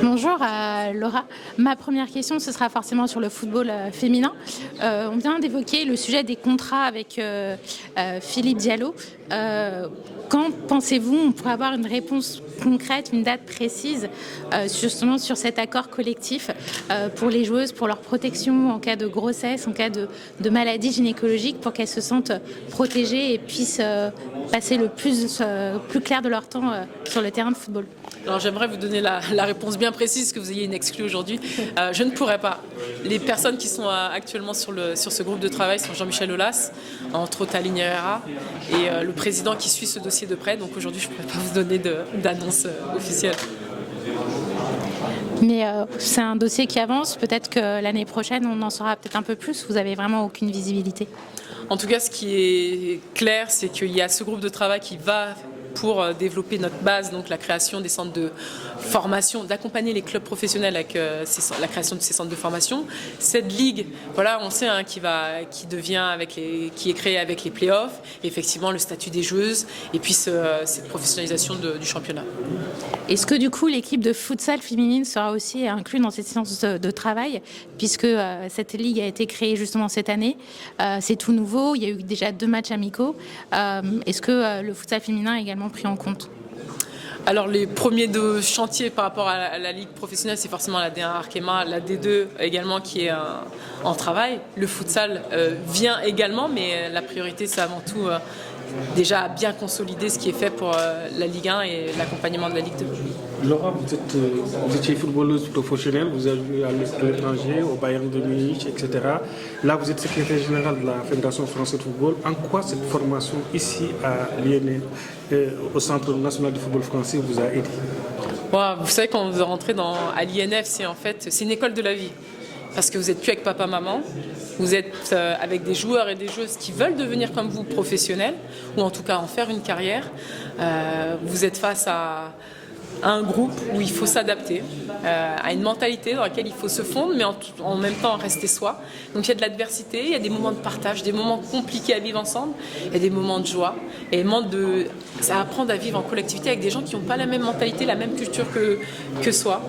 Bonjour Laura. Ma première question, ce sera forcément sur le football féminin. On vient d'évoquer le sujet des contrats avec Philippe Diallo. Quand pensez-vous on pourrait avoir une réponse concrète, une date précise justement sur cet accord collectif pour les joueuses, pour leur protection en cas de grossesse, en cas de maladie gynécologique, pour qu'elles se sentent protégées et puissent passer le plus clair de leur temps sur le terrain de football? Alors j'aimerais vous donner la réponse bien précise, que vous ayez une exclue aujourd'hui. Je ne pourrais pas. Les personnes qui sont actuellement sur ce groupe de travail sont Jean-Michel Aulas, entre autres Aline Herrera, et le président qui suit ce dossier de près. Donc aujourd'hui, je ne pourrais pas vous donner d'annonce officielle. Mais c'est un dossier qui avance. Peut-être que l'année prochaine, on en saura peut-être un peu plus. Vous n'avez vraiment aucune visibilité? En tout cas, ce qui est clair, c'est qu'il y a ce groupe de travail qui va pour développer notre base, donc la création des centres de formation, d'accompagner les clubs professionnels avec la création de ces centres de formation. Cette ligue, voilà, on sait qui est créée avec les playoffs, et effectivement le statut des joueuses, et puis cette professionnalisation du championnat. Est-ce que du coup l'équipe de futsal féminine sera aussi inclue dans cette séance de travail, puisque cette ligue a été créée justement cette année, c'est tout nouveau, il y a eu déjà 2 matchs amicaux. Est-ce que le futsal féminin est également pris en compte? Alors les premiers 2 chantiers par rapport à la ligue professionnelle, c'est forcément la D1 Arkema, la D2 également qui est en travail. Le futsal vient également, mais la priorité c'est avant tout déjà bien consolider ce qui est fait pour la Ligue 1 et l'accompagnement de la Ligue 2. Laura, vous étiez footballeuse professionnelle, vous avez joué à l'étranger, au Bayern de Munich, etc. Là, vous êtes secrétaire général de la Fédération française de football. En quoi cette formation ici à l'INF, au Centre national du football français, vous a aidé? Vous savez, quand vous rentrez à l'INF, c'est une école de la vie. Parce que vous n'êtes plus avec papa-maman, vous êtes avec des joueurs et des joueuses qui veulent devenir comme vous professionnels, ou en tout cas en faire une carrière. Vous êtes face à un groupe où il faut s'adapter, à une mentalité dans laquelle il faut se fondre, mais en même temps rester soi. Donc il y a de l'adversité, il y a des moments de partage, des moments compliqués à vivre ensemble, il y a des moments de joie, et ça apprendre à vivre en collectivité avec des gens qui n'ont pas la même mentalité, la même culture que soi.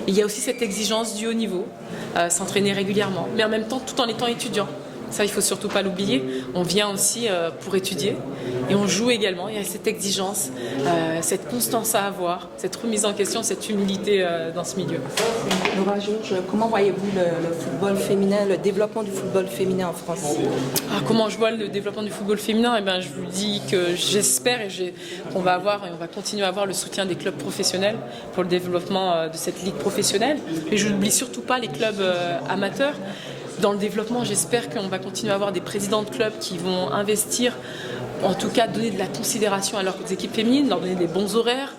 Et il y a aussi cette exigence du haut niveau, s'entraîner régulièrement, mais en même temps tout en étant étudiant. Ça, il ne faut surtout pas l'oublier. On vient aussi pour étudier et on joue également. Il y a cette exigence, cette constance à avoir, cette remise en question, cette humilité dans ce milieu. Laura Georges, comment voyez-vous le football féminin, le développement du football féminin en France? Comment je vois le développement du football féminin? Je vous dis que j'espère qu'on va continuer à avoir le soutien des clubs professionnels pour le développement de cette ligue professionnelle. Mais je n'oublie surtout pas les clubs amateurs. Dans le développement, j'espère qu'on va continuer à avoir des présidents de clubs qui vont investir, en tout cas donner de la considération à leurs équipes féminines, leur donner des bons horaires,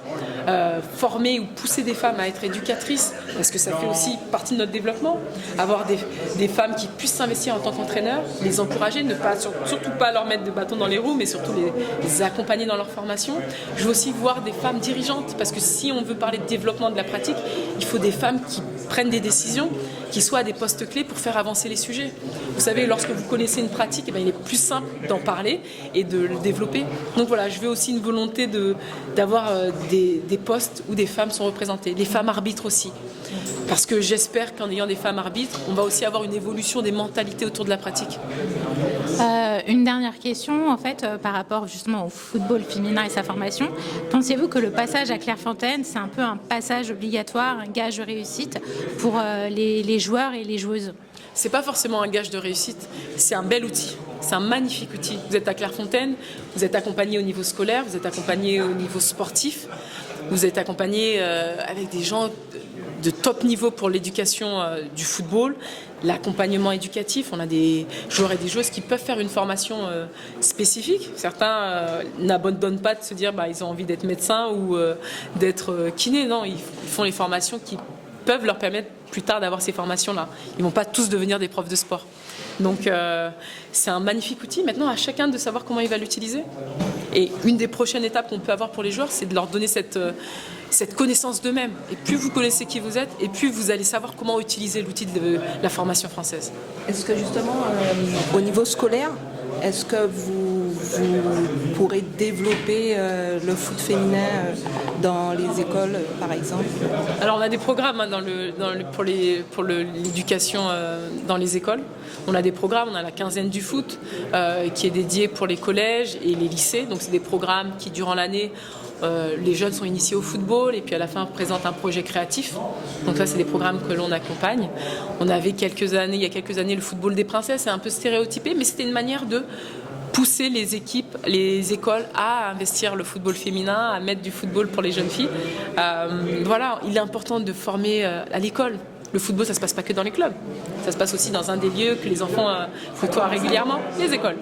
former ou pousser des femmes à être éducatrices, parce que ça fait aussi partie de notre développement. Avoir des femmes qui puissent s'investir en tant qu'entraîneurs, les encourager, surtout pas leur mettre de bâton dans les roues, mais surtout les accompagner dans leur formation. Je veux aussi voir des femmes dirigeantes, parce que si on veut parler de développement de la pratique, il faut des femmes qui prennent des décisions, qui soient à des postes clés pour faire avancer les sujets. Vous savez, lorsque vous connaissez une pratique, il est plus simple d'en parler et de le développer. Donc voilà, je veux aussi une volonté d'avoir des postes où des femmes sont représentées, les femmes arbitres aussi. Parce que j'espère qu'en ayant des femmes arbitres, on va aussi avoir une évolution des mentalités autour de la pratique. Une dernière question, en fait, par rapport justement au football féminin et sa formation. Pensez-vous que le passage à Clairefontaine, c'est un peu un passage obligatoire, un gage de réussite pour les joueurs et les joueuses? C'est pas forcément un gage de réussite, c'est un bel outil. C'est un magnifique outil. Vous êtes à Clairefontaine, vous êtes accompagné au niveau scolaire, vous êtes accompagné au niveau sportif, vous êtes accompagné avec des gens de top niveau pour l'éducation du football, l'accompagnement éducatif. On a des joueurs et des joueuses qui peuvent faire une formation spécifique. Certains n'abandonnent pas de se dire ils ont envie d'être médecin ou d'être kiné. Non, ils font les formations qui peuvent leur permettre plus tard d'avoir ces formations-là. Ils ne vont pas tous devenir des profs de sport. Donc c'est un magnifique outil. Maintenant, à chacun de savoir comment il va l'utiliser. Et une des prochaines étapes qu'on peut avoir pour les joueurs, c'est de leur donner cette connaissance d'eux-mêmes. Et plus vous connaissez qui vous êtes, et plus vous allez savoir comment utiliser l'outil de la formation française. Est-ce que justement, au niveau scolaire, est-ce que vous vous pourrez développer le foot féminin dans les écoles, par exemple? Alors on a des programmes pour l'éducation dans les écoles. On a des programmes, on a la quinzaine du foot qui est dédiée pour les collèges et les lycées. Donc c'est des programmes qui, durant l'année, les jeunes sont initiés au football et puis à la fin présentent un projet créatif. Donc ça, c'est des programmes que l'on accompagne. On avait il y a quelques années, le football des princesses, c'est un peu stéréotypé, mais c'était une manière de pousser les équipes, les écoles à investir le football féminin, à mettre du football pour les jeunes filles. Voilà, il est important de former à l'école. Le football, ça ne se passe pas que dans les clubs. Ça se passe aussi dans un des lieux que les enfants côtoient régulièrement, les écoles.